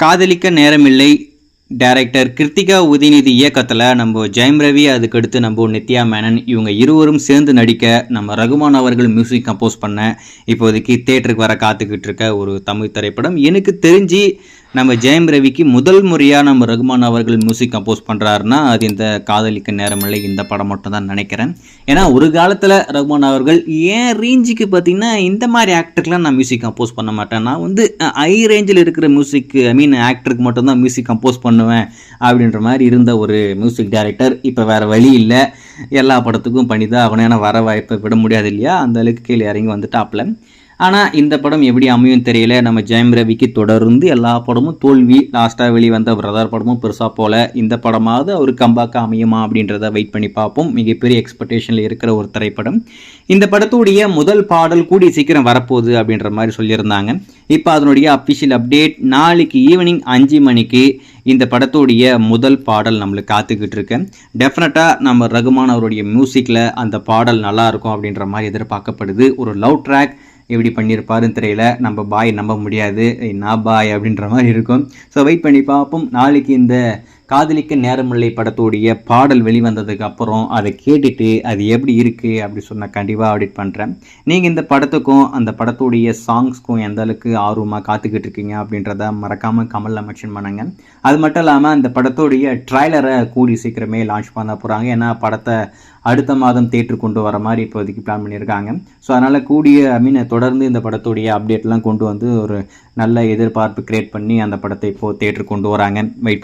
காதலிக்க நேரமில்லை டைரக்டர் கிருத்திகா உதயநிதி இயக்கத்தில் நம்ம ஜெயம் ரவி, அதுக்கடுத்து நம்ம நித்யா மேனன் இவங்க இருவரும் சேர்ந்து நடிக்க நம்ம ரகுமான் அவர்கள் மியூசிக் கம்போஸ் பண்ண இப்போதைக்கு தேட்டருக்கு வர காத்துக்கிட்டு இருக்க ஒரு தமிழ் திரைப்படம். எனக்கு தெரிஞ்சு நம்ம ஜெயம் ரவிக்கு முதல் முறையாக நம்ம ரகுமான் அவர்கள் மியூசிக் கம்போஸ் பண்ணுறாருன்னா அது இந்த காதலிக்க நேரமில்லை இந்த படம் மட்டும் தான் நினைக்கிறேன். ஏன்னா ஒரு காலத்தில் ரகுமான் அவர்கள் ஏன் ரேஞ்சுக்கு பார்த்தீங்கன்னா இந்த மாதிரி ஆக்டருக்குலாம் நான் மியூசிக் கம்போஸ் பண்ண மாட்டேன், நான் வந்து ஹை ரேஞ்சில் இருக்கிற மியூசிக் ஆக்டருக்கு மட்டும்தான் மியூசிக் கம்போஸ் பண்ணுவேன் அப்படின்ற மாதிரி இருந்த ஒரு மியூசிக் டைரக்டர். இப்போ வேறு வழி இல்லை, எல்லா படத்துக்கும் பண்ணி தான் ஆகணும். ஏன்னா வர வாய்ப்பை விட முடியாது இல்லையா, அந்த அளவுக்கு கீழே இறங்கி வந்துட்டாப்ல. ஆனால் இந்த படம் எப்படி அமையும் தெரியல. நம்ம ஜெயம் ரவிக்கு தொடர்ந்து எல்லா படமும் தோல்வி, லாஸ்ட்டாக வெளிவந்த பிரதர் படமும் பெருசாக போல. இந்த படமாவது அவர் கம்பாக்க அமையுமா அப்படின்றத வெயிட் பண்ணி பார்ப்போம். மிகப்பெரிய எக்ஸ்பெக்டேஷனில் இருக்கிற ஒரு திரைப்படம். இந்த படத்துடைய முதல் பாடல் கூடிய சீக்கிரம் வரப்போகுது அப்படின்ற மாதிரி சொல்லியிருந்தாங்க. இப்போ அதனுடைய அஃபிஷியல் அப்டேட் நாளைக்கு ஈவினிங் 5 மணிக்கு இந்த படத்துடைய முதல் பாடல் நம்மளுக்கு காத்துக்கிட்டு இருக்கு. டெஃபினட்டாக நம்ம ரகுமான் அவருடைய மியூசிக்கில் அந்த பாடல் நல்லா இருக்கும் அப்படின்ற மாதிரி எதிர்பார்க்கப்படுது. ஒரு லவ் ட்ராக் எப்படி பண்ணியிருப்பாருன்னு தெரியல, நம்ம பாய் நம்ப முடியாது, நான் பாய் அப்படின்ற மாதிரி இருக்கும். ஸோ வெயிட் பண்ணி பார்ப்போம். நாளைக்கு இந்த காதலிக்க நேரமில்லை படத்துடைய பாடல் வெளிவந்ததுக்கு அப்புறம் அதை கேட்டுட்டு அது எப்படி இருக்குது அப்படி சொன்னால் கண்டிப்பாக அப்டேட் பண்ணுறேன். நீங்கள் இந்த படத்துக்கும் அந்த படத்துடைய சாங்ஸ்க்கும் எந்த அளவுக்கு ஆர்வமாக காத்துக்கிட்டு இருக்கீங்க அப்படின்றத மறக்காமல் கமெண்டில் மென்ஷன் பண்ணுங்க. அது மட்டும் இல்லாமல் அந்த படத்துடைய ட்ரைலரை கூடி சீக்கிரமே லான்ச் பண்ண போகிறாங்க. ஏன்னா படத்தை அடுத்த மாதம் தேட்டர் கொண்டு வர மாதிரி இப்போதைக்கு பிளான் பண்ணியிருக்காங்க. ஸோ அதனால் தொடர்ந்து இந்த படத்துடைய அப்டேட்லாம் கொண்டு வந்து ஒரு நல்ல எதிர்பார்ப்பு கிரியேட் பண்ணி அந்த படத்தை இப்போது தேட்டர் கொண்டு வராங்க. வெயிட்